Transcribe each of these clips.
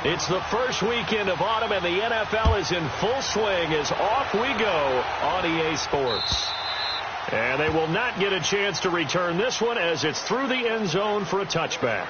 It's the first weekend of autumn, and the NFL is in full swing as off we go on EA Sports. And they will not get a chance to return this one as it's through the end zone for a touchback.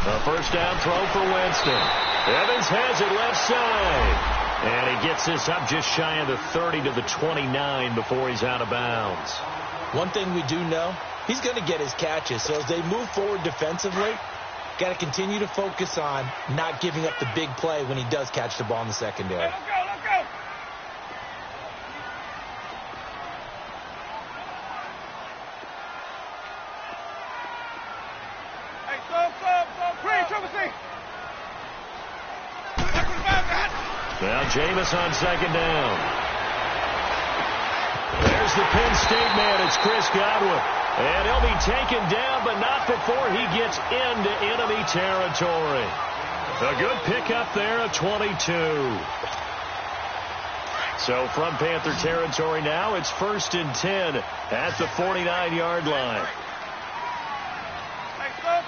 A first down throw for Winston. Evans has it left side. And he gets this up just shy of the 30 to the 29 before he's out of bounds. One thing we do know, he's going to get his catches. So as they move forward defensively, got to continue to focus on not giving up the big play when he does catch the ball in the secondary. Let's go, let's go. Hey, stop. Green, trouble C. Now Jameis on second down. There's the Penn State man. It's Chris Godwin. And he'll be taken down, but not before he gets into enemy territory. A good pickup there at 22. So from Panther territory now, it's 1st and 10 at the 49-yard line. Hey, stop.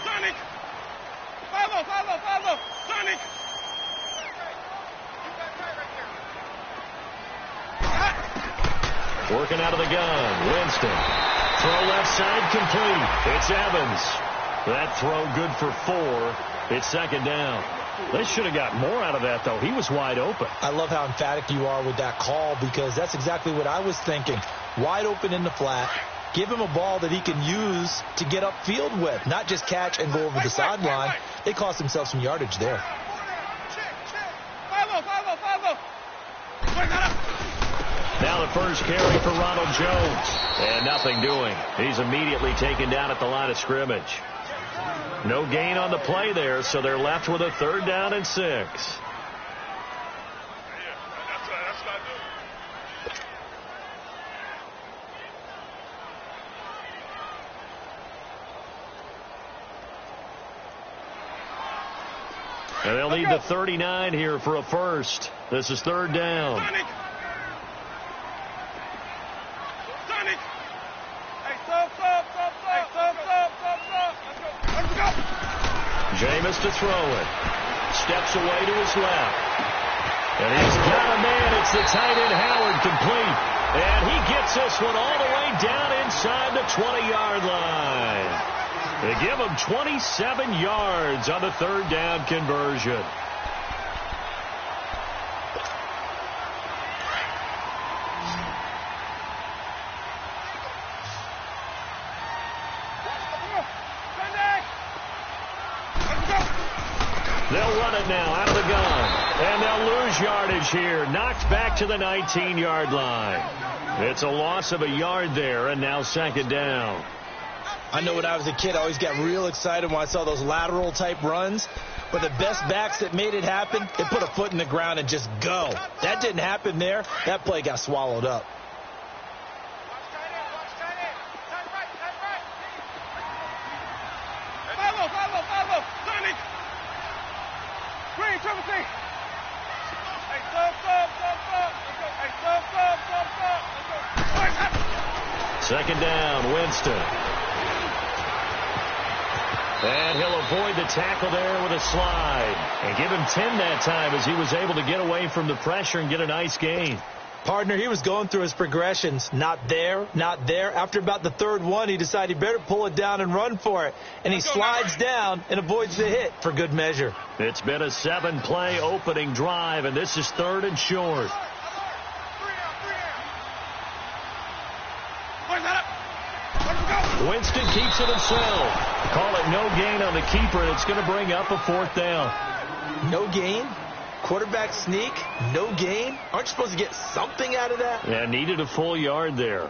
Sonic. Follow. Sonic. Working out of the gun. Winston. Throw left side complete. It's Evans. That throw good for 4. It's second down. They should have got more out of that, though. He was wide open. I love how emphatic you are with that call because that's exactly what I was thinking. Wide open in the flat. Give him a ball that he can use to get upfield with, not just catch and go over the sideline. They cost themselves some yardage there. Follow. Now the first carry for Ronald Jones. And nothing doing. He's immediately taken down at the line of scrimmage. No gain on the play there, so they're left with a 3rd down and 6. And they'll need the 39 here for a first. This is 3rd down. Sonic. Hey, stop. Let's go. Jameis to throw it. Steps away to his left. And he's got a man. It's the tight end Howard complete. And he gets this one all the way down inside the 20-yard line. They give him 27 yards on the 3rd down conversion. They'll run it now out of the gun. And they'll lose yardage here. Knocked back to the 19-yard line. It's a loss of a yard there, and now 2nd down. I know when I was a kid, I always got real excited when I saw those lateral-type runs. But the best backs that made it happen, they put a foot in the ground and just go. That didn't happen there. That play got swallowed up. Follow. Sonic. Green, trouble C. Hey, stop. Hey, stop. 2nd down, Winston. And he'll avoid the tackle there with a slide. And give him 10 that time as he was able to get away from the pressure and get a nice gain. Partner, he was going through his progressions. Not there. After about the 3rd one, he decided he better pull it down and run for it. And he slides down and avoids the hit for good measure. It's been a 7-play opening drive, and this is 3rd and short. Winston keeps it himself. Call it no gain on the keeper, and it's going to bring up a 4th down. No gain? Quarterback sneak, no gain. Aren't you supposed to get something out of that? Yeah, needed a full yard there.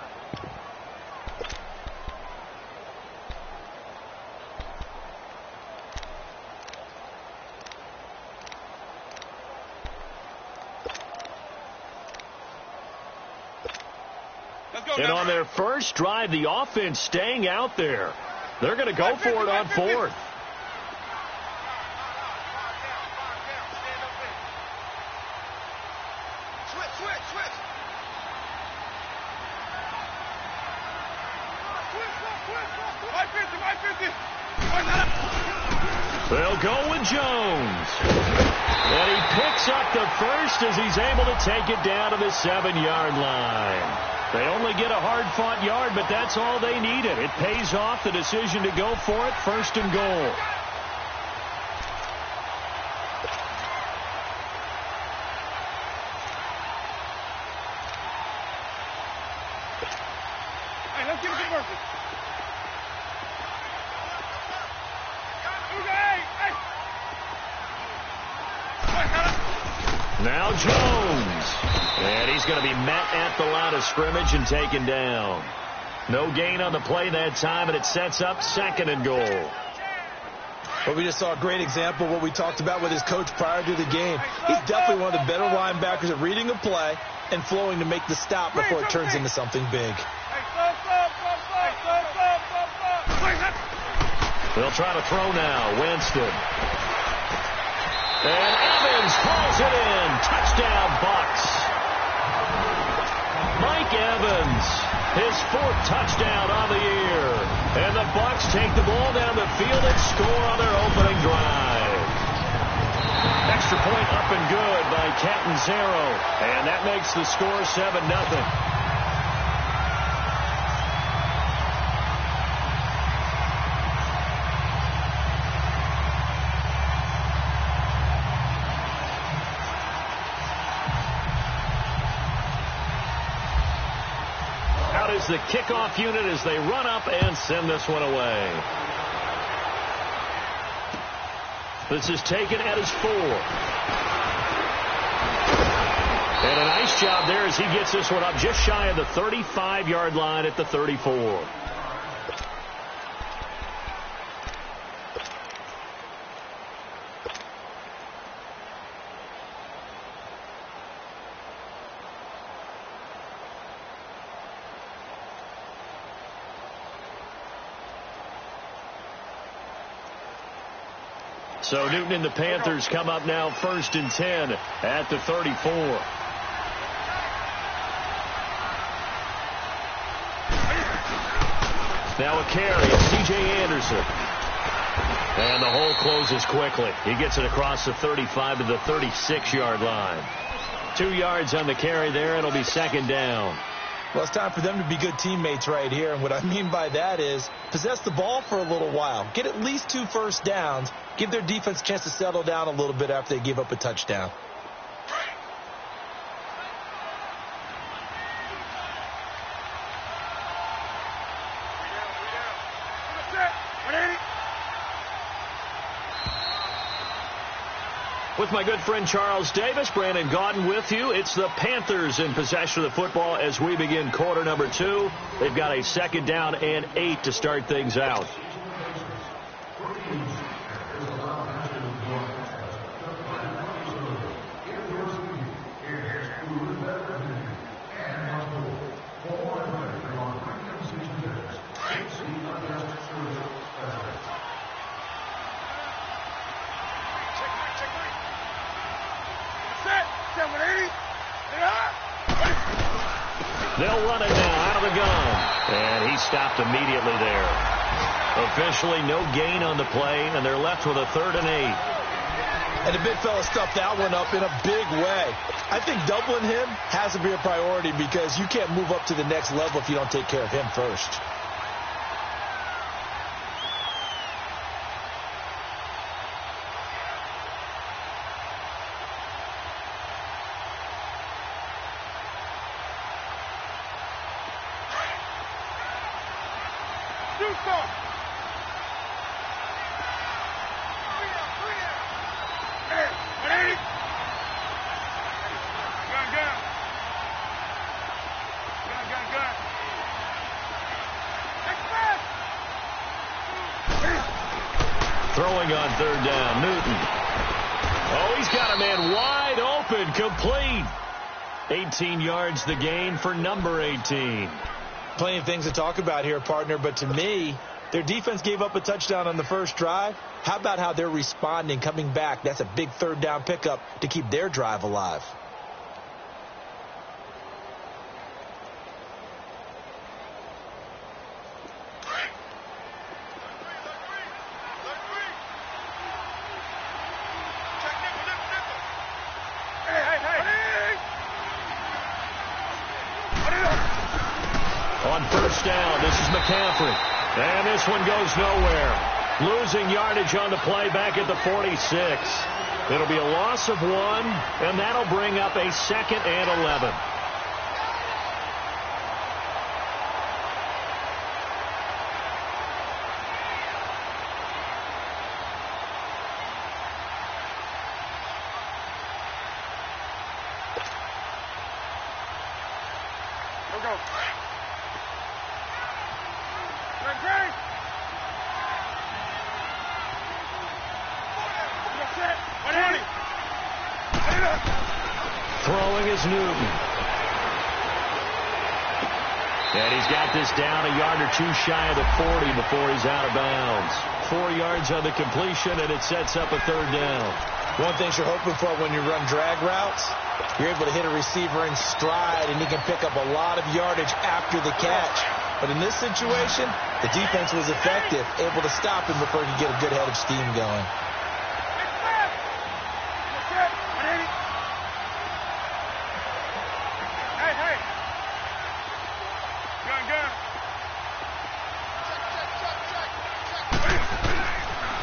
And on their first drive, the offense staying out there. They're going to go for it on fourth. They'll go with Jones. And he picks up the first as he's able to take it down to the 7-yard line. They only get a hard-fought yard, but that's all they needed. It pays off the decision to go for it, first and goal. Hey, let's give it to Murphy. Now Jones. And he's going to be met at the line of scrimmage and taken down. No gain on the play that time, and it sets up second and goal. Well, we just saw a great example of what we talked about with his coach prior to the game. He's definitely one of the better linebackers at reading a play and flowing to make the stop before it turns into something big. They'll try to throw now. Winston. And Evans hauls it in. Touchdown, Bucs. Mike Evans, his 4th touchdown on the year. And the Bucs take the ball down the field and score on their opening drive. Extra point up and good by Catanzaro. And that makes the score 7-0. The kickoff unit as they run up and send this one away. This is taken at his 4. And a nice job there as he gets this one up just shy of the 35-yard line at the 34. So Newton and the Panthers come up now 1st and 10 at the 34. Now a carry of C.J. Anderson. And the hole closes quickly. He gets it across the 35 to the 36-yard line. 2 yards on the carry there. It'll be second down. Well, it's time for them to be good teammates right here. And what I mean by that is possess the ball for a little while. Get at least 2 first downs. Give their defense a chance to settle down a little bit after they give up a touchdown. With my good friend Charles Davis, Brandon Gaudin with you. It's the Panthers in possession of the football as we begin quarter number 2. They've got a 2nd down and 8 to start things out. They'll run it now out of the gun. And he stopped immediately there. Officially no gain on the play, and they're left with a 3rd and 8. And the big fella stuffed that one up in a big way. I think doubling him has to be a priority because you can't move up to the next level if you don't take care of him first. throwing on third down. Newton. Oh, he's got a man wide open, complete. 18 yards the gain for number 18. Plenty of things to talk about here, partner, but to me, their defense gave up a touchdown on the first drive. How about how they're responding, coming back? That's a big third down pickup to keep their drive alive. On first down, this is McCaffrey. And this one goes nowhere. Losing yardage on the play back at the 46. It'll be a loss of 1, and that'll bring up a 2nd and 11. Throwing is Newton. And he's got this down a yard or two shy of the 40 before he's out of bounds. 4 yards on the completion, and it sets up a third down. One thing you're hoping for when you run drag routes, you're able to hit a receiver in stride, and he can pick up a lot of yardage after the catch. But in this situation, the defense was effective, able to stop him before he could get a good head of steam going.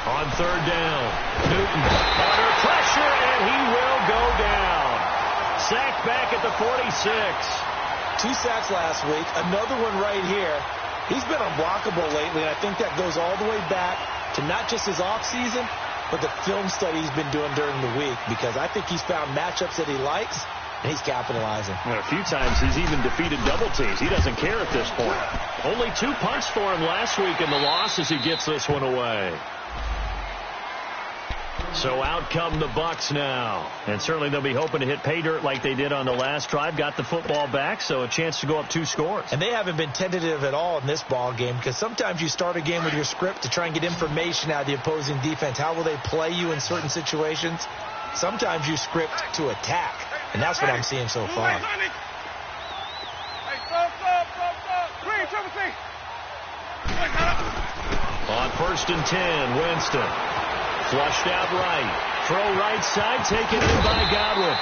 On third down, Newton under pressure, and he will go down. Sacked back at the 46. 2 sacks last week, another one right here. He's been unblockable lately, and I think that goes all the way back to not just his offseason, but the film study he's been doing during the week, because I think he's found matchups that he likes, and he's capitalizing. And a few times he's even defeated double teams. He doesn't care at this point. Only 2 punts for him last week in the loss as he gets this one away. So out come the Bucs now. And certainly they'll be hoping to hit pay dirt like they did on the last drive. Got the football back, so a chance to go up 2 scores. And they haven't been tentative at all in this ball game, because sometimes you start a game with your script to try and get information out of the opposing defense. How will they play you in certain situations? Sometimes you script to attack, and that's what I'm seeing so far. On 1st and 10, Winston. Flushed out right. Throw right side, taken in by Godwin.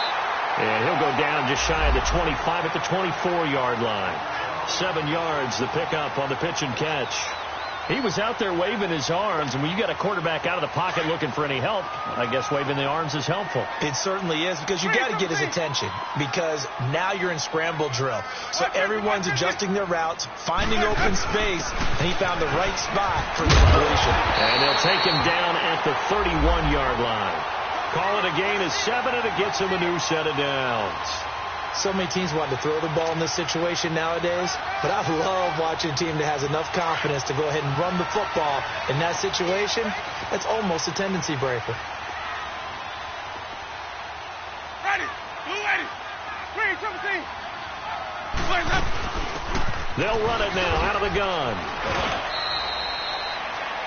And he'll go down just shy of the 25 at the 24-yard line. 7 yards, the pickup on the pitch and catch. He was out there waving his arms, and when you got a quarterback out of the pocket looking for any help, I guess waving the arms is helpful. It certainly is, because you got to get his attention, because now you're in scramble drill. So everyone's adjusting their routes, finding open space, and he found the right spot for the completion. And they'll take him down at the 31-yard line. Call it a gain of 7, and it gets him a new set of downs. So many teams want to throw the ball in this situation nowadays, but I love watching a team that has enough confidence to go ahead and run the football in that situation. That's almost a tendency breaker. Ready, blue ready, green, triple team. They'll run it now out of the gun.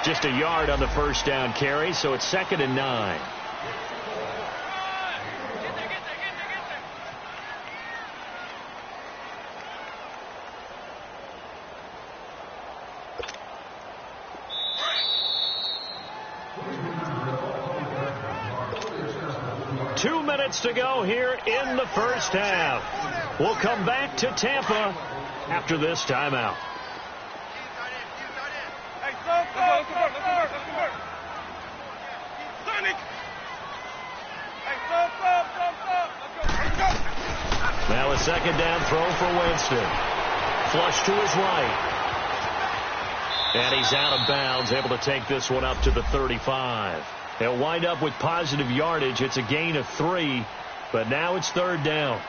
Just a yard on the first down carry, so it's 2nd and 9. To go here in the first half. We'll come back to Tampa after this timeout. Now a 2nd down throw for Winston. Flush to his right. And he's out of bounds, able to take this one up to the 35. They'll wind up with positive yardage. It's a gain of 3, but now it's 3rd down.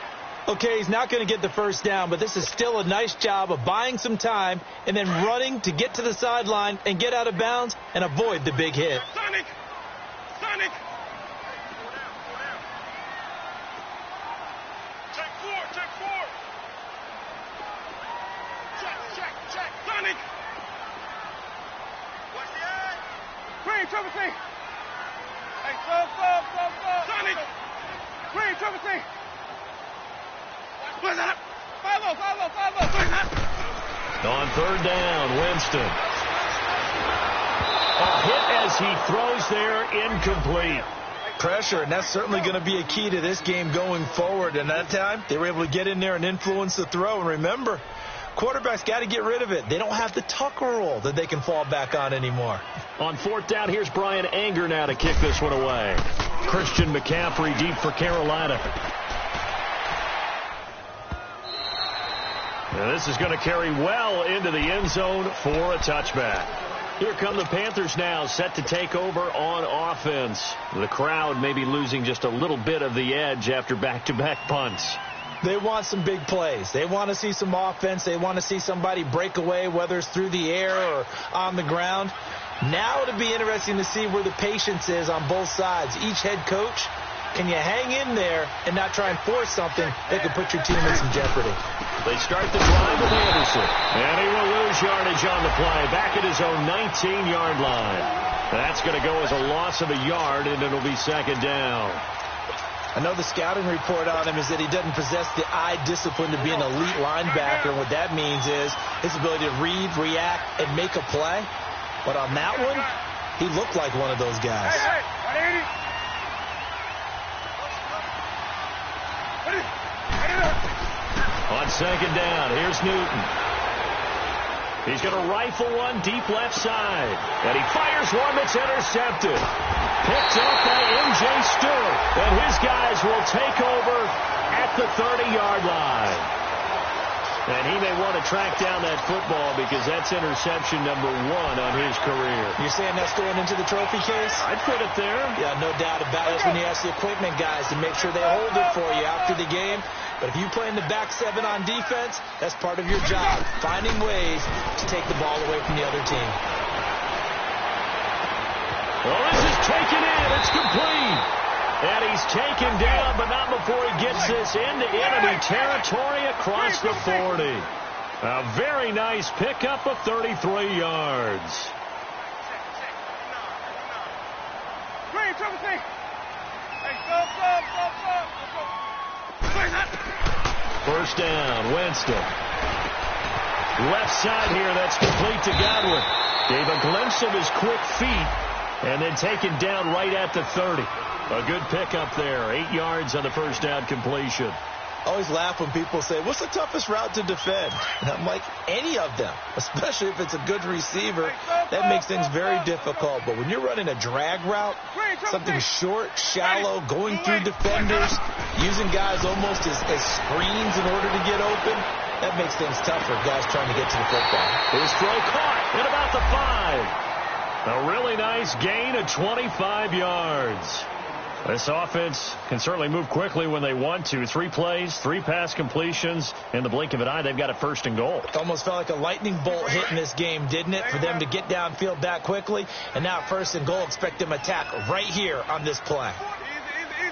Okay, he's not going to get the first down, but this is still a nice job of buying some time and then running to get to the sideline and get out of bounds and avoid the big hit. Sonic! Check four! Check! Sonic! What's the eye? Green, triple C! Hey, stop! Sonic! Green, triple C! What's that? 5-0! What's that? On third down, Winston. A hit as he throws there, incomplete. Pressure, and that's certainly going to be a key to this game going forward. And that time, they were able to get in there and influence the throw. And remember, quarterbacks got to get rid of it. They don't have the Tucker rule that they can fall back on anymore. On fourth down, here's Brian Anger now to kick this one away. Christian McCaffrey deep for Carolina. And this is going to carry well into the end zone for a touchback. Here come the Panthers now, set to take over on offense. The crowd may be losing just a little bit of the edge after back-to-back punts. They want some big plays. They want to see some offense. They want to see somebody break away, whether it's through the air or on the ground. Now it'll be interesting to see where the patience is on both sides. Each head coach, can you hang in there and not try and force something that could put your team in some jeopardy? They start the drive with Anderson. And he will lose yardage on the play, back at his own 19-yard line. That's going to go as a loss of a yard, and it'll be second down. I know the scouting report on him is that he doesn't possess the eye discipline to be an elite linebacker. What that means is his ability to read, react, and make a play. But on that one, he looked like one of those guys. On second down, here's Newton. He's going to rifle one deep left side. And he fires one that's intercepted. Picked up by M.J. Stewart. And his guys will take over at the 30-yard line. And he may want to track down that football because that's interception number 1 on his career. You're saying that's going into the trophy case? I'd put it there. Yeah, no doubt about it. That's when you ask the equipment guys to make sure they hold it for you after the game. But if you play in the back 7 on defense, that's part of your job, finding ways to take the ball away from the other team. Well, this is taken in. It's complete. And he's taken down, but not before he gets this into enemy territory across the 40. A very nice pickup of 33 yards. Green, triple C. Hey, stop. First down, Winston. Left side here, that's complete to Godwin. Gave a glimpse of his quick feet, and then taken down right at the 30. A good pickup there, 8 yards on the first down completion. I always laugh when people say, what's the toughest route to defend? And I'm like, any of them, especially if it's a good receiver. That makes things very difficult. But when you're running a drag route, something short, shallow, going through defenders, using guys almost as screens in order to get open, that makes things tough for guys trying to get to the football. His throw caught at about the 5. A really nice gain of 25 yards. This offense can certainly move quickly when they want to. 3 plays, 3 pass completions. In the blink of an eye, they've got a first and goal. It almost felt like a lightning bolt hit in this game, didn't it? For them to get downfield that quickly. And now first and goal, expect them to attack right here on this play. Easy.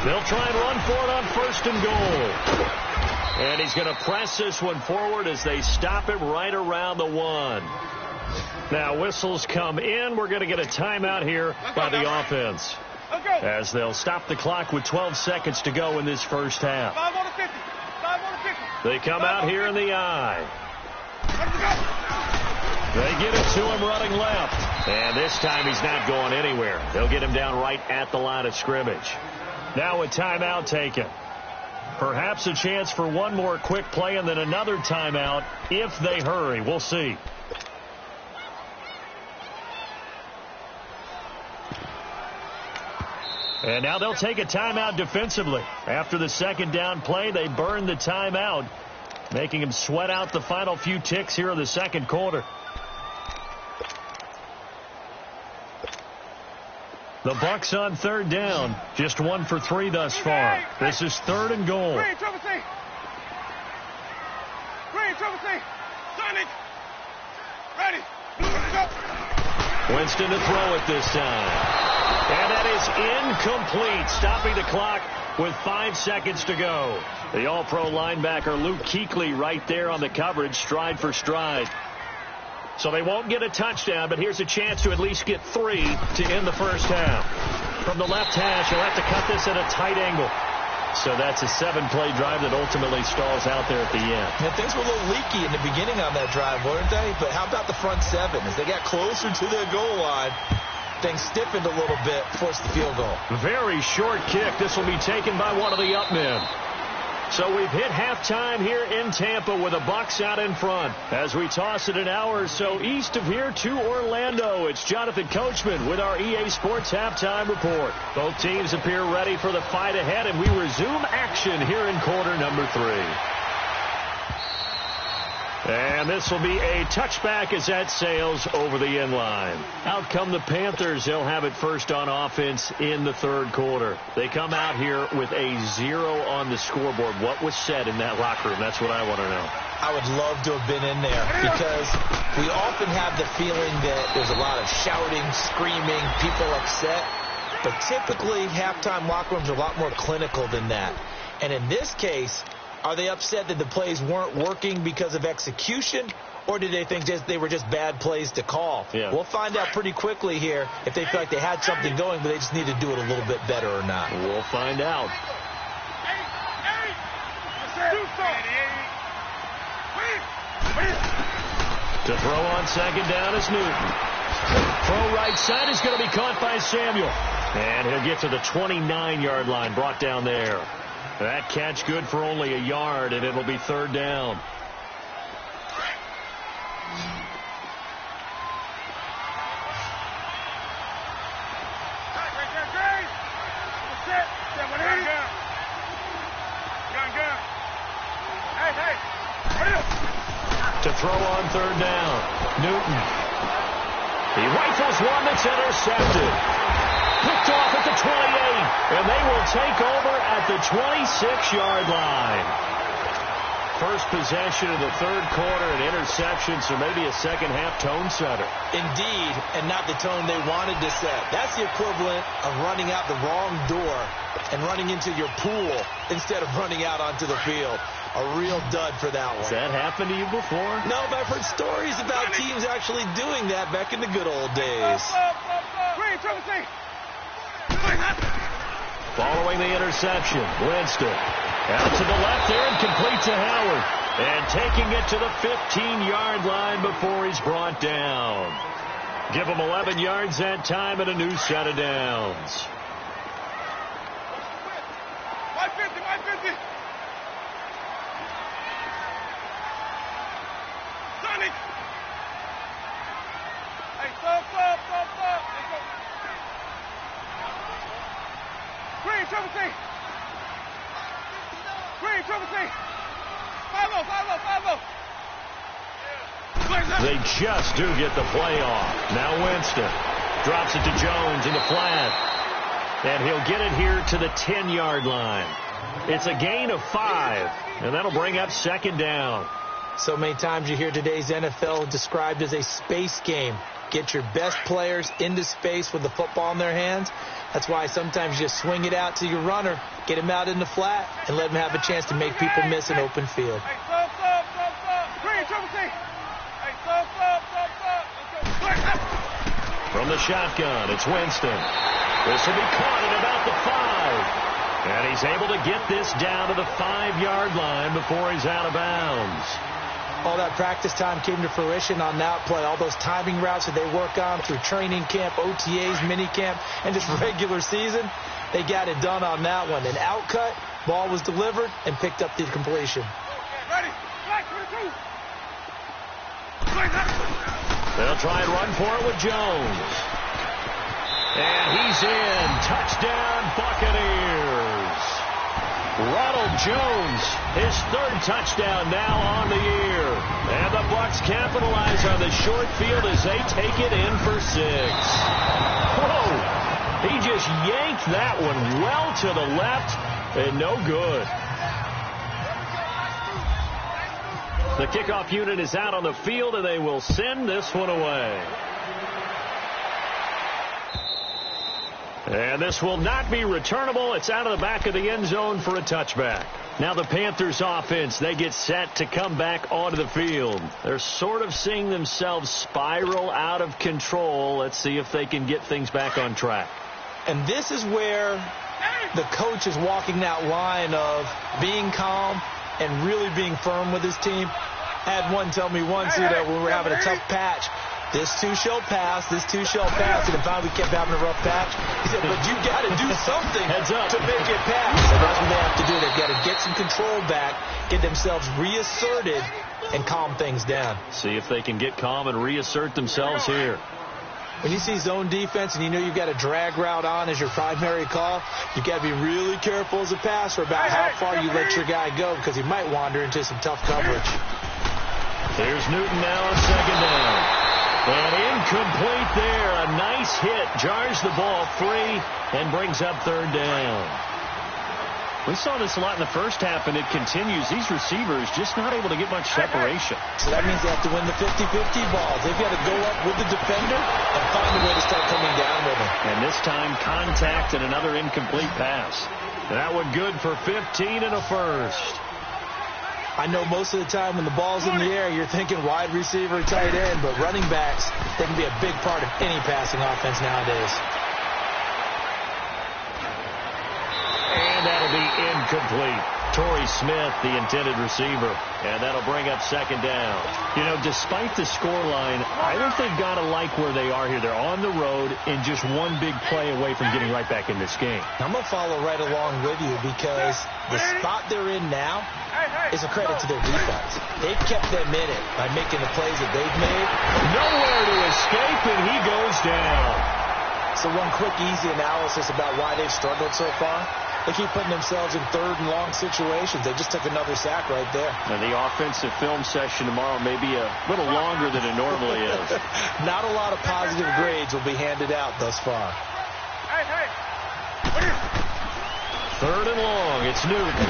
They'll try and run for it on first and goal. And he's going to press this one forward as they stop it right around the 1. Now whistles come in. We're going to get a timeout here by the offense as they'll stop the clock with 12 seconds to go in this first half. 5 on the 50. 5 on the 50. They come out here in the I. They get it to him running left. And this time he's not going anywhere. They'll get him down right at the line of scrimmage. Now a timeout taken. Perhaps a chance for one more quick play and then another timeout if they hurry. We'll see. And now they'll take a timeout defensively. After the second down play, they burn the timeout, making him sweat out the final few ticks here in the second quarter. The Bucks on third down, just 1 for 3 thus far. This is third and goal. Green, triple C. Sonic. Ready. Winston to throw it this time. And that is incomplete, stopping the clock with 5 seconds to go. The All-Pro linebacker Luke Kuechly right there on the coverage, stride for stride. So they won't get a touchdown, but here's a chance to at least get 3 to end the first half. From the left hash, he'll have to cut this at a tight angle. So that's a 7-play drive that ultimately stalls out there at the end. Yeah, things were a little leaky in the beginning on that drive, weren't they? But how about the front 7? As they got closer to their goal line, things stiffened a little bit, forced the field goal. Very short kick. This will be taken by one of the up men. So we've hit halftime here in Tampa with the Bucs out in front. As we toss it an hour or so east of here to Orlando, it's Jonathan Coachman with our EA Sports Halftime Report. Both teams appear ready for the fight ahead, and we resume action here in quarter number 3. And this will be a touchback as that sails over the end line. Out come the Panthers. They'll have it first on offense in the third quarter. They come out here with a 0 on the scoreboard. What was said in that locker room? That's what I want to know. I would love to have been in there because we often have the feeling that there's a lot of shouting, screaming, people upset. But typically, halftime locker rooms are a lot more clinical than that. And in this case, are they upset that the plays weren't working because of execution, or did they think they were just bad plays to call? Yeah. We'll find out pretty quickly here if they feel like they had something going, but they just need to do it a little bit better or not. We'll find out. To throw on second down is Newton. Throw right side is going to be caught by Samuel. And he'll get to the 29-yard line, brought down there. That catch good for only a yard, and it'll be third down. To throw on third down, Newton. He rifles one that's intercepted. Picked off at the 28, and they will take over at the 26-yard line. First possession of the third quarter, an interception, so maybe a second-half tone setter. Indeed, and not the tone they wanted to set. That's the equivalent of running out the wrong door and running into your pool instead of running out onto the field. A real dud for that one. Has that happened to you before? No, but I've heard stories about teams actually doing that back in the good old days. Following the interception, Winston out to the left there and complete to Howard. And taking it to the 15-yard line before he's brought down. Give him 11 yards that time and a new set of downs. They just do get the play off. Now Winston drops it to Jones in the flat. And he'll get it here to the 10-yard line. It's a gain of 5, and that'll bring up second down. So many times you hear today's NFL described as a space game. Get your best players into space with the football in their hands. That's why sometimes you just swing it out to your runner, get him out in the flat, and let him have a chance to make people miss an open field. From the shotgun, it's Winston. This will be caught at about the 5. And he's able to get this down to the 5-yard line before he's out of bounds. All that practice time came to fruition on that play. All those timing routes that they work on through training camp, OTAs, minicamp, and just regular season, they got it done on that one. An outcut, ball was delivered, and picked up the completion. They'll try and run for it with Jones. And he's in. Touchdown, Buccaneers. Ronald Jones, his third touchdown now on the year. And the Bucs capitalize on the short field as they take it in for 6. Whoa! He just yanked that one well to the left and no good. The kickoff unit is out on the field, and they will send this one away. And this will not be returnable. It's out of the back of the end zone for a touchback. Now the Panthers offense, they get set to come back onto the field. They're sort of seeing themselves spiral out of control. Let's see if they can get things back on track. And this is where the coach is walking that line of being calm and really being firm with his team. I had one tell me once, when we were having a tough patch, this too shall pass, this too shall pass, and finally we kept having a rough patch. He said, but you got to do something to make it pass. And that's what they have to do. They've got to get some control back, get themselves reasserted, and calm things down. See if they can get calm and reassert themselves here. When you see zone defense and you know you've got a drag route on as your primary call, you've got to be really careful as a passer about how far you let your guy go because he might wander into some tough coverage. There's Newton now on second down. And incomplete there. A nice hit. Jars the ball free and brings up third down. We saw this a lot in the first half, and it continues. These receivers just not able to get much separation. So that means they have to win the 50-50 balls. They've got to go up with the defender and find a way to start coming down with him. And this time, contact and another incomplete pass. That one good for 15 and a first. I know most of the time when the ball's in the air, you're thinking wide receiver, tight end, but running backs, they can be a big part of any passing offense nowadays. And that'll be incomplete. Torrey Smith, the intended receiver. And that'll bring up second down. You know, despite the scoreline, I think they've got to like where they are here. They're on the road and just one big play away from getting right back in this game. I'm going to follow right along with you because the spot they're in now is a credit to their defense. They've kept them in it by making the plays that they've made. Nowhere to escape, and he goes down. So one quick, easy analysis about why they've struggled so far. They keep putting themselves in third and long situations. They just took another sack right there. And the offensive film session tomorrow may be a little longer than it normally is. Not a lot of positive grades will be handed out thus far. Third and long. It's Newton.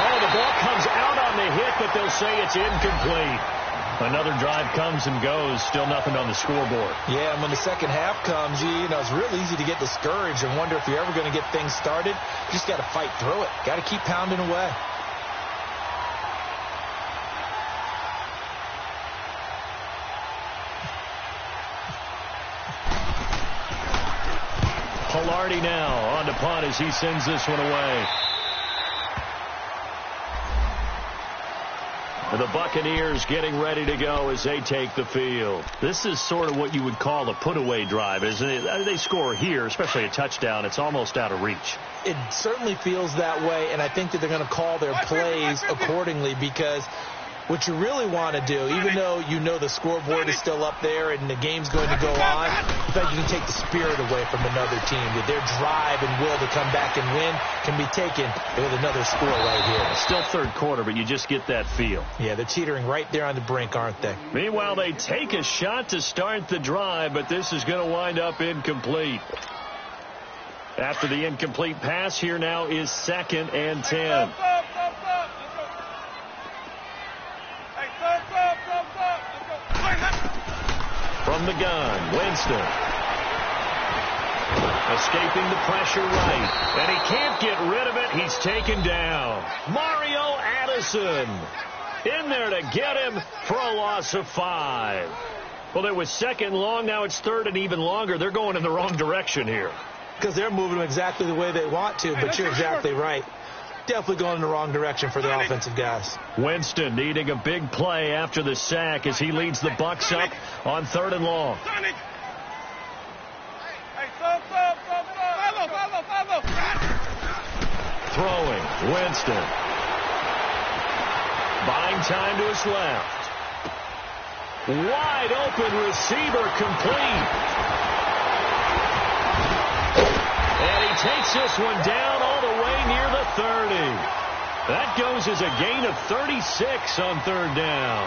Oh, the ball comes out on the hit, but they'll say it's incomplete. Another drive comes and goes. Still nothing on the scoreboard. Yeah, and when the second half comes, you know, it's real easy to get discouraged and wonder if you're ever going to get things started. You just got to fight through it. Got to keep pounding away. Pilardi now on to punt as he sends this one away. The Buccaneers getting ready to go as they take the field. This is sort of what you would call a put-away drive, isn't it? They score here, especially a touchdown. It's almost out of reach. It certainly feels that way, and I think that they're going to call their plays accordingly because what you really want to do, even though you know the scoreboard is still up there and the game's going to go on, in fact, you can take the spirit away from another team. With their drive and will to come back and win can be taken with another score right here. Still third quarter, but you just get that feel. Yeah, they're teetering right there on the brink, aren't they? Meanwhile, they take a shot to start the drive, but this is going to wind up incomplete. After the incomplete pass, here now is 2nd and 10. From the gun, Winston. Escaping the pressure right. And he can't get rid of it. He's taken down. Mario Addison in there to get him for a loss of 5. Well, it was 2nd long. Now it's 3rd and even longer. They're going in the wrong direction here. Because they're moving them exactly the way they want to, but you're exactly right. Definitely going in the wrong direction for the offensive guys. Winston needing a big play after the sack as he leads the Bucs up on 3rd and long. Throwing, Winston. Buying time to his left. Wide open receiver complete. And he takes this one down all the way near the 30. That goes as a gain of 36 on 3rd down.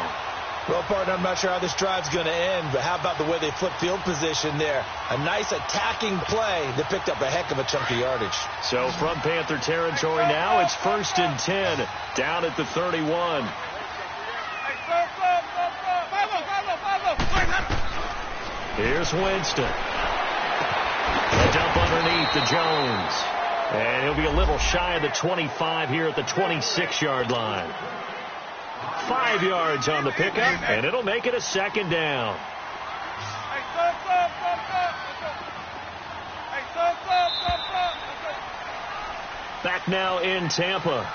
Well, partner, I'm not sure how this drive's going to end, but how about the way they flip field position there? A nice attacking play that picked up a heck of a chunk of yardage. So from Panther territory now, it's 1st and 10, down at the 31. Here's Winston. A dump underneath to Jones. And he'll be a little shy of the 25 here at the 26-yard line. 5 yards on the pickup, and it'll make it a second down. Back now in Tampa.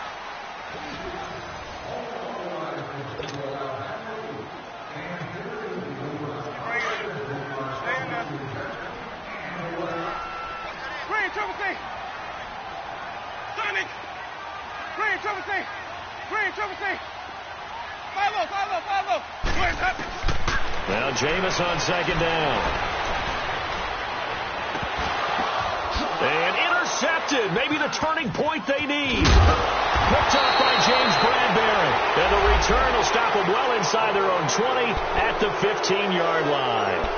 Now Jameis on second down. And intercepted. Maybe the turning point they need. Picked up by James Bradbury. And the return will stop them well inside their own 20 at the 15-yard line.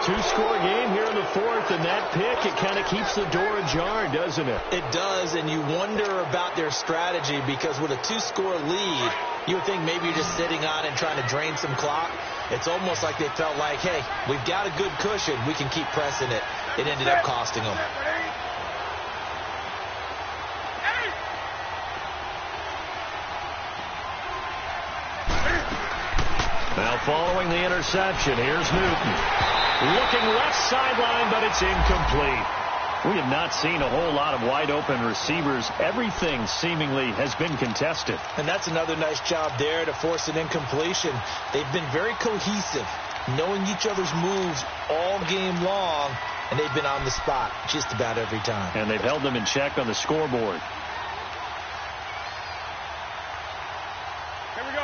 Two-score game here in the fourth, and that pick, it kind of keeps the door ajar, doesn't it? It does, and you wonder about their strategy because with a two-score lead, you would think maybe you're just sitting on and trying to drain some clock. It's almost like they felt like, hey, we've got a good cushion. We can keep pressing it. It ended up costing them. Now following the interception, here's Newton. Looking left sideline, but it's incomplete. We have not seen a whole lot of wide-open receivers. Everything seemingly has been contested. And that's another nice job there to force an incompletion. They've been very cohesive, knowing each other's moves all game long, and they've been on the spot just about every time. And they've held them in check on the scoreboard.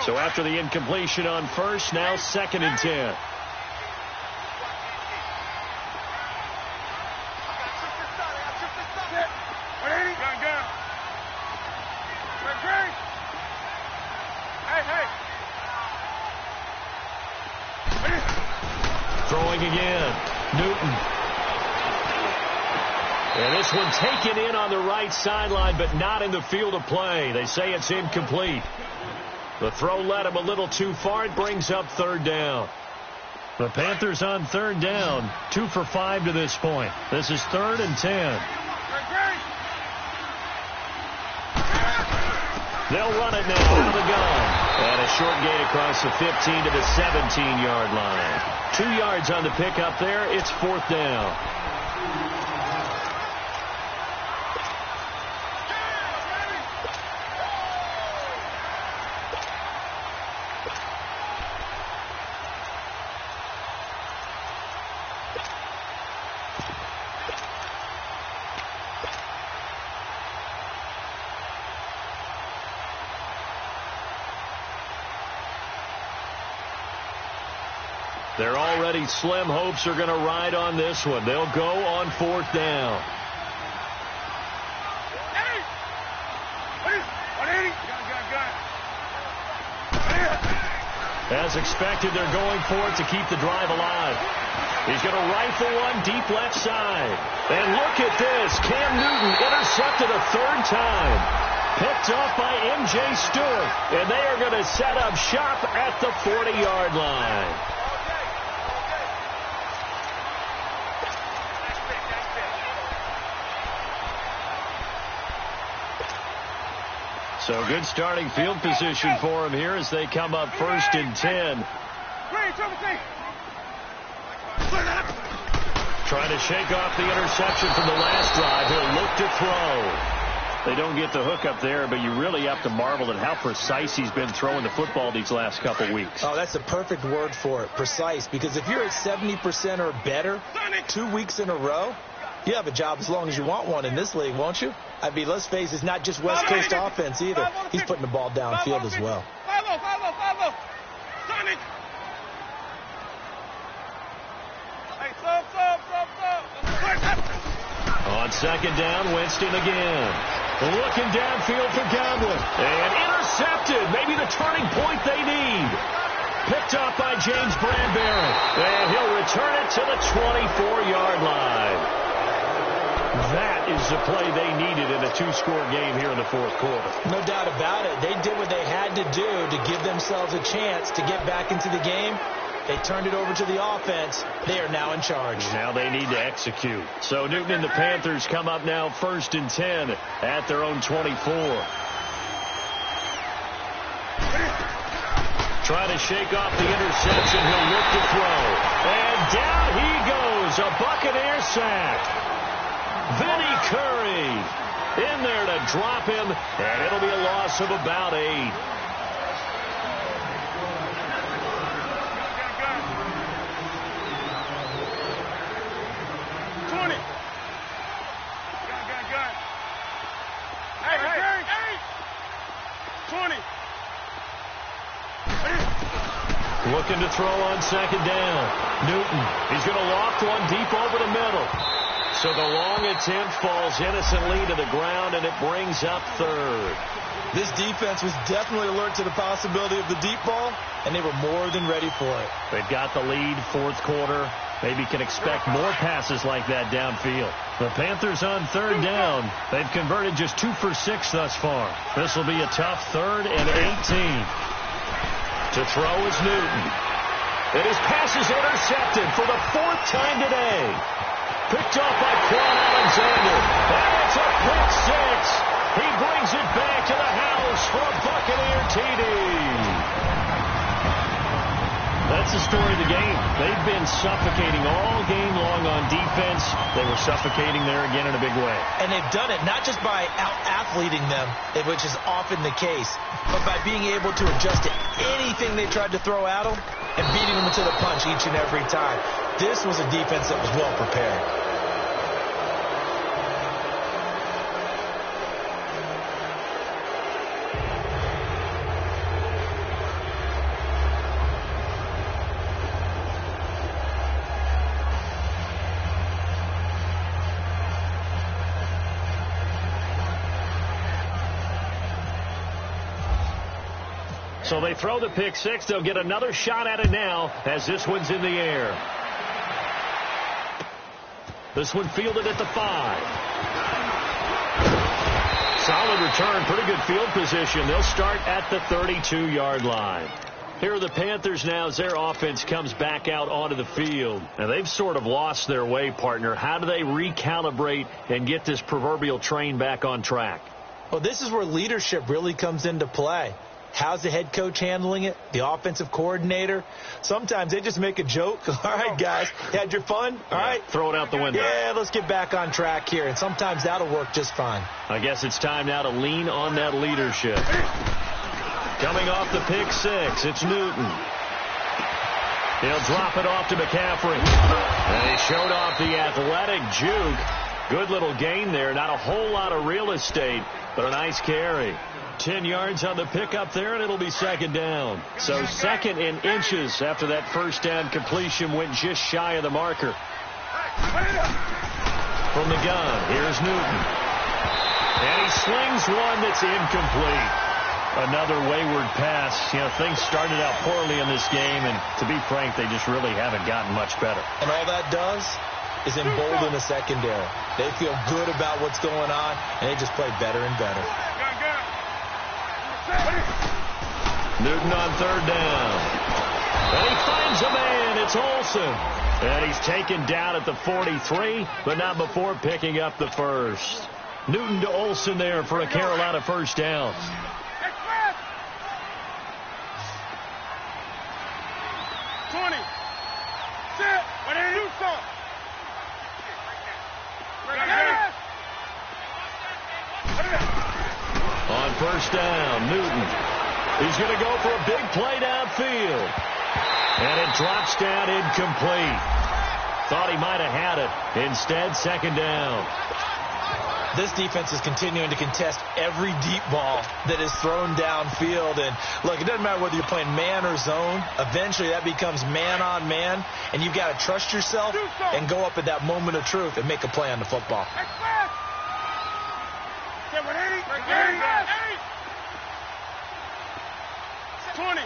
So after the incompletion on first, now 2nd and 10. Throwing again. Newton. And this one taken in on the right sideline, but not in the field of play. They say it's incomplete. The throw led him a little too far. It brings up 3rd down. The Panthers on 3rd down. 2 for 5 to this point. This is 3rd and 10. They'll run it now out of the gun. And a short gain across the 15 to the 17-yard line. 2 yards on the pickup there. It's 4th down. Their already slim hopes are going to ride on this one. They'll go on 4th down. As expected, they're going for it to keep the drive alive. He's going to rifle one deep left side. And look at this. Cam Newton intercepted a 3rd time. Picked off by M.J. Stewart. And they are going to set up shop at the 40-yard line. So good starting field position for him here as they come up 1st and 10. Trying to shake off the interception from the last drive. He'll look to throw. They don't get the hook up there, but you really have to marvel at how precise he's been throwing the football these last couple weeks. Oh, that's a perfect word for it, precise, because if you're at 70% or better 2 weeks in a row, you have a job as long as you want one in this league, won't you? I mean, let's face it, it's not just West Coast offense either. He's putting the ball downfield as well. On 2nd down, Winston again. Looking downfield for Godwin. And intercepted. Maybe the turning point they need. Picked up by James Bradbury. And he'll return it to the 24-yard line. That is the play they needed in a 2-score game here in the 4th quarter. No doubt about it. They did what they had to do to give themselves a chance to get back into the game. They turned it over to the offense. They are now in charge. Now they need to execute. So Newton and the Panthers come up now 1st and 10 at their own 24. Trying to shake off the interception. He'll look to throw. And down he goes. A Buccaneer sack. Vinny Curry in there to drop him. And it'll be a loss of about 8. Looking to throw on 2nd down. Newton, he's going to loft one deep over the middle. So the long attempt falls innocently to the ground, and it brings up 3rd. This defense was definitely alert to the possibility of the deep ball, and they were more than ready for it. They've got the lead, 4th quarter. Maybe can expect more passes like that downfield. The Panthers on 3rd down. They've converted just 2 for 6 thus far. This will be a tough 3rd and 18. To throw is Newton. And his pass is intercepted for the 4th time today. Picked off by Quan Alexander. And it's a pick 6. He brings it back to the house for a Buccaneer TD. That's the story of the game. They've been suffocating all game long on defense. They were suffocating there again in a big way. And they've done it not just by out-athleting them, which is often the case, but by being able to adjust to anything they tried to throw at them and beating them to the punch each and every time. This was a defense that was well prepared. So they throw the pick 6. They'll get another shot at it now as this one's in the air. This one fielded at the 5. Solid return, pretty good field position. They'll start at the 32-yard line. Here are the Panthers now as their offense comes back out onto the field. Now they've sort of lost their way, partner. How do they recalibrate and get this proverbial train back on track? Well, this is where leadership really comes into play. How's the head coach handling it? The offensive coordinator? Sometimes they just make a joke. All right, guys, had your fun? All right. Throw it out the window. Yeah, let's get back on track here. And sometimes that'll work just fine. I guess it's time now to lean on that leadership. Coming off the pick 6, it's Newton. He'll drop it off to McCaffrey. And he showed off the athletic juke. Good little gain there. Not a whole lot of real estate, but a nice carry. 10 yards on the pickup there, and it'll be 2nd down. So 2nd in inches after that 1st down completion went just shy of the marker. From the gun, here's Newton. And he slings one that's incomplete. Another wayward pass. You know, things started out poorly in this game, and to be frank, they just really haven't gotten much better. And all that does is embolden the secondary. They feel good about what's going on, and they just play better and better. Newton on 3rd down. And he finds a man. It's Olsen. And he's taken down at the 43, but not before picking up the 1st. Newton to Olsen there for a Carolina 1st down. On 1st down, Newton. He's going to go for a big play downfield. And it drops down incomplete. Thought he might have had it. Instead, 2nd down. This defense is continuing to contest every deep ball that is thrown downfield. And, look, it doesn't matter whether you're playing man or zone. Eventually, that becomes man on man. And you've got to trust yourself and go up at that moment of truth and make a play on the football. 20.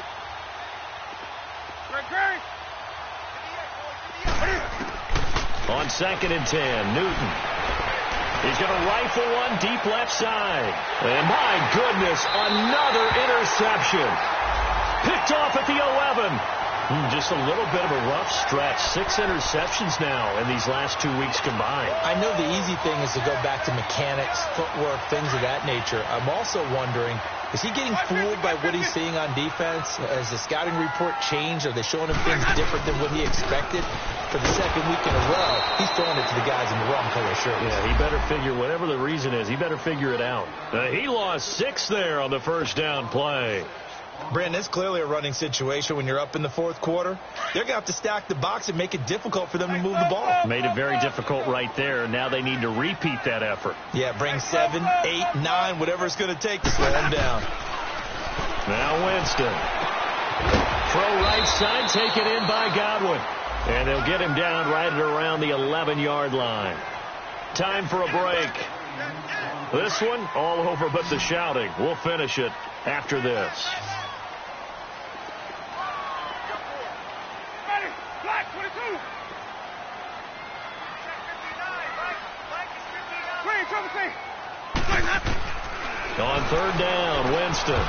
On 2nd and 10, Newton. He's going to rifle one deep left side. And my goodness, another interception. Picked off at the 11. Just a little bit of a rough stretch. 6 interceptions now in these last 2 weeks combined. I know the easy thing is to go back to mechanics, footwork, things of that nature. I'm also wondering, is he getting fooled by what he's seeing on defense? Has the scouting report changed? Are they showing him things different than what he expected? For the second week in a row, he's throwing it to the guys in the wrong color shirts. Yeah, he better figure, whatever the reason is, he better figure it out. He lost 6 there on the first down play. Brandon, it's clearly a running situation when you're up in the fourth quarter. They're going to have to stack the box and make it difficult for them to move the ball. Made it very difficult right there. Now they need to repeat that effort. Yeah, bring 7, 8, 9, whatever it's going to take to slow them down. Now Winston. Throw right side, taken in by Godwin. And they'll get him down right at around the 11-yard line. Time for a break. This one, all over but the shouting. We'll finish it after this. Black 22. Green, On third down, Winston.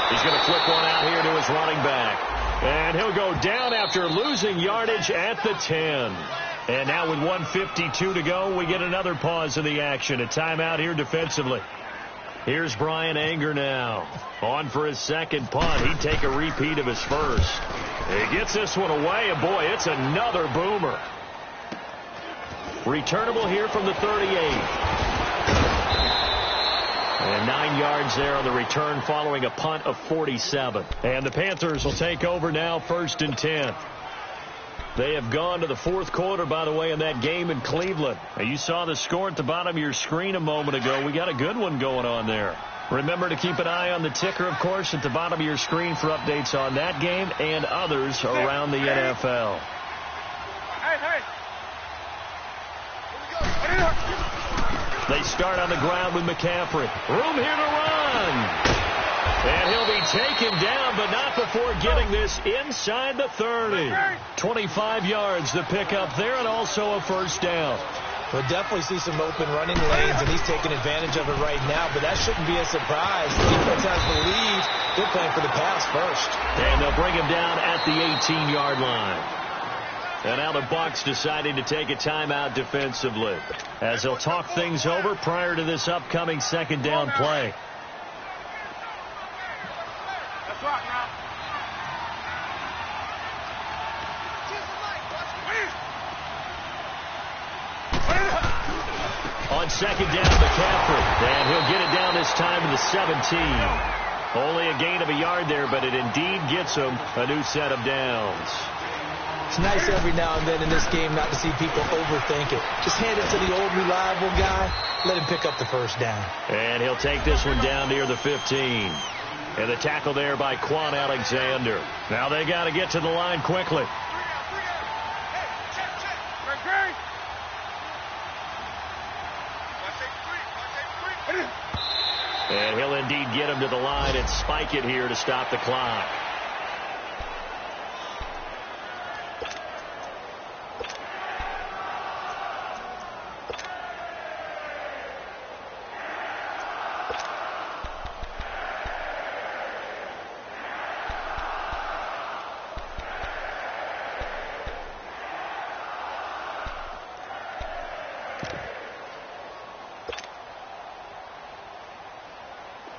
He's going to flip one out here to his running back. And he'll go down after losing yardage at the 10. And now with 1:52 to go, we get another pause in the action. A timeout here defensively. Here's Brian Anger now. On for his second punt. He'd take a repeat of his first. He gets this one away, and boy, it's another boomer. Returnable here from the 38. And 9 yards there on the return following a punt of 47. And the Panthers will take over now, 1st and 10. They have gone to the fourth quarter, by the way, in that game in Cleveland. Now, you saw the score at the bottom of your screen a moment ago. We got a good one going on there. Remember to keep an eye on the ticker, of course, at the bottom of your screen for updates on that game and others around the NFL. They start on the ground with McCaffrey. Room here to run. And he'll be taken down, but not before getting this inside the 30. 25 yards to pick up there, and also a first down. We'll definitely see some open running lanes, and he's taking advantage of it right now, but that shouldn't be a surprise. The defense has the lead. They're playing for the pass first. And they'll bring him down at the 18-yard line. And now the Bucs deciding to take a timeout defensively as they'll talk things over prior to this upcoming second down play. On second down, McCaffrey. And he'll get it down this time to the 17. Only a gain of a yard there, but it indeed gets him a new set of downs. It's nice every now and then in this game not to see people overthink it. Just hand it to the old reliable guy. Let him pick up the first down. And he'll take this one down near the 15. And the tackle there by Quan Alexander. Now they got to get to the line quickly. And he'll indeed get him to the line and spike it here to stop the clock.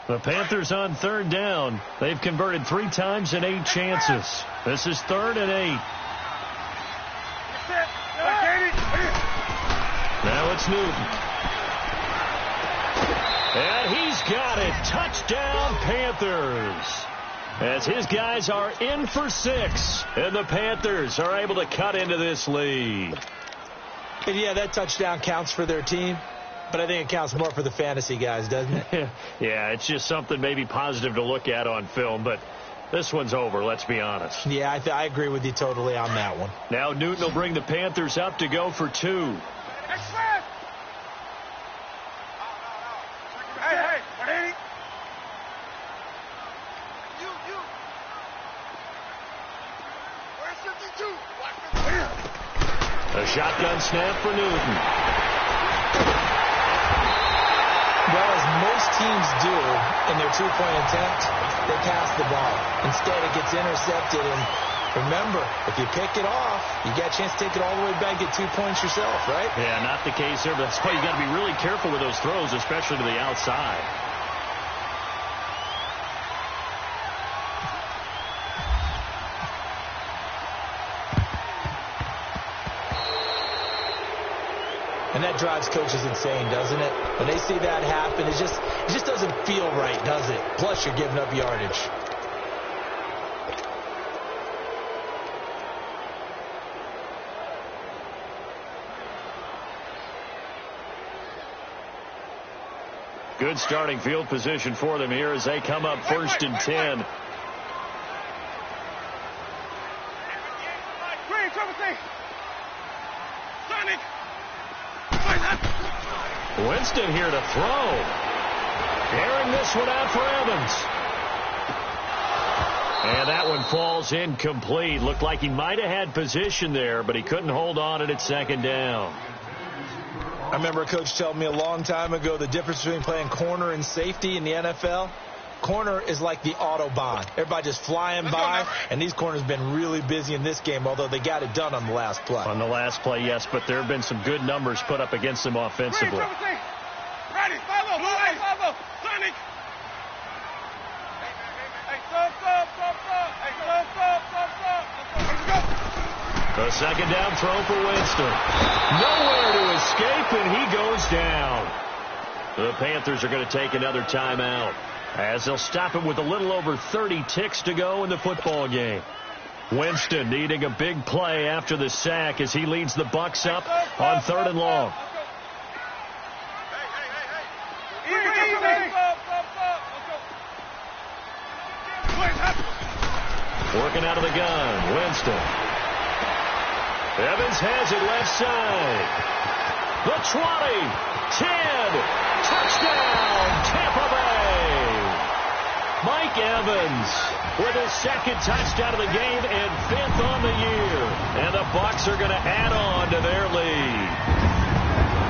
The Panthers on third down. They've converted 3 times in 8 chances. This is 3rd and 8. Now it's Newton. And he's got it. Touchdown, Panthers. As his guys are in for 6. And the Panthers are able to cut into this lead. And yeah, that touchdown counts for their team. But I think it counts more for the fantasy guys, doesn't it? Yeah, it's just something maybe positive to look at on film, but this one's over, let's be honest. Yeah, I agree with you totally on that one. Now Newton will bring the Panthers up to go for 2. A shotgun snap for Newton. Well, as most teams do in their 2-point attempt, they pass the ball. Instead, it gets intercepted, and Remember, if you pick it off, you got a chance to take it all the way back, get 2 points yourself, right? Yeah, not the case there, but that's why you got to be really careful with those throws, especially to the outside. And that drives coaches insane, doesn't it? When they see that happen, it just doesn't feel right, does it? Plus, you're giving up yardage. Good starting field position for them here as they come up 1st and 10. Winston here to throw. Airing this one out for Evans. And that one falls incomplete. Looked like he might have had position there, but he couldn't hold on at 2nd down. I remember a coach telling me a long time ago the difference between playing corner and safety in the NFL. Corner is like the Autobahn. Everybody just flying by, and these corners have been really busy in this game, although they got it done on the last play. On the last play, yes, but there have been some good numbers put up against them offensively. Ready, follow, Sonic. A 2nd down throw for Winston. Nowhere to escape, and he goes down. The Panthers are going to take another timeout as they'll stop him with a little over 30 ticks to go in the football game. Winston needing a big play after the sack as he leads the Bucs up on 3rd and long. Working out of the gun, Winston. Evans has it left side. The 20, 10, touchdown, Tampa Bay. Mike Evans with his 2nd touchdown of the game and 5th on the year. And the Bucs are going to add on to their lead.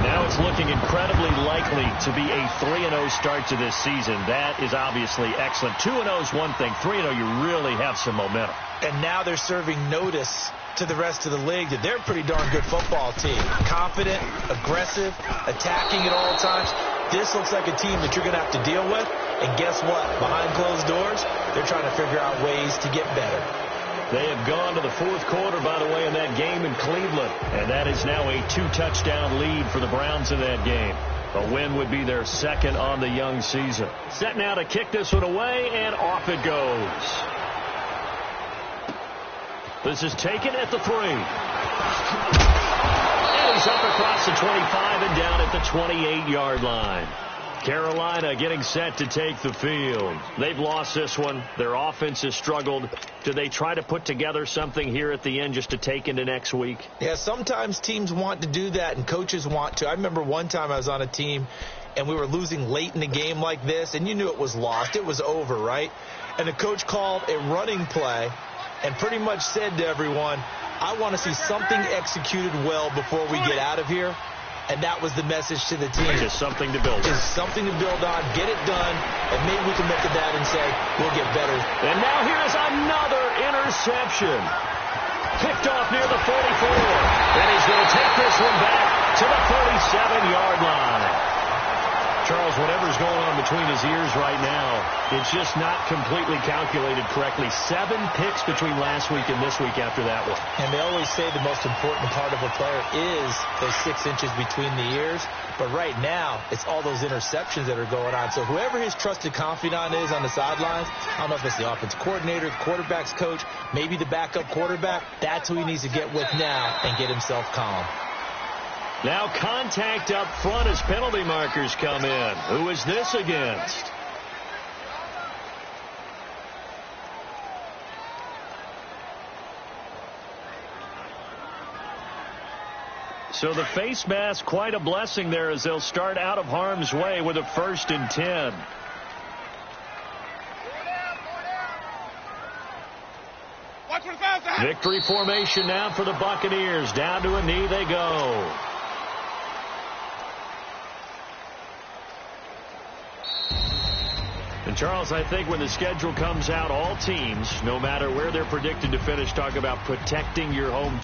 Now it's looking incredibly likely to be a 3-0 start to this season. That is obviously excellent. 2-0 is one thing. 3-0, you really have some momentum. And now they're serving notice to the rest of the league that they're a pretty darn good football team. Confident, aggressive, attacking at all times. This looks like a team that you're going to have to deal with. And guess what? Behind closed doors, they're trying to figure out ways to get better. They have gone to the 4th quarter, by the way, in that game in Cleveland. And that is now a 2-touchdown lead for the Browns in that game. A win would be their 2nd on the young season. Set now to kick this one away, and off it goes. This is taken at the 3. And he's up across the 25 and down at the 28-yard line. Carolina getting set to take the field. They've lost this one. Their offense has struggled. Do they try to put together something here at the end just to take into next week? Yeah, sometimes teams want to do that and coaches want to. I remember one time I was on a team and we were losing late in the game like this, and you knew it was lost. It was over, right? And the coach called a running play and pretty much said to everyone, I want to see something executed well before we get out of here. And that was the message to the team. Just something to build on. Just something to build on, get it done, and maybe we can look at that and say, we'll get better. And now here's another interception. Picked off near the 44. And he's going to take this one back to the 47-yard line. Charles, whatever's going on between his ears right now, it's just not completely calculated correctly. 7 picks between last week and this week after that one. And they always say the most important part of a player is those 6 inches between the ears. But right now, it's all those interceptions that are going on. So whoever his trusted confidant is on the sidelines, I don't know if it's the offensive coordinator, the quarterback's coach, maybe the backup quarterback, that's who he needs to get with now and get himself calm. Now contact up front as penalty markers come in. Who is this against? So the face mask, quite a blessing there as they'll start out of harm's way with a 1st and 10. Victory formation now for the Buccaneers. Down to a knee they go. And, Charles, I think when the schedule comes out, all teams, no matter where they're predicted to finish, talk about protecting your home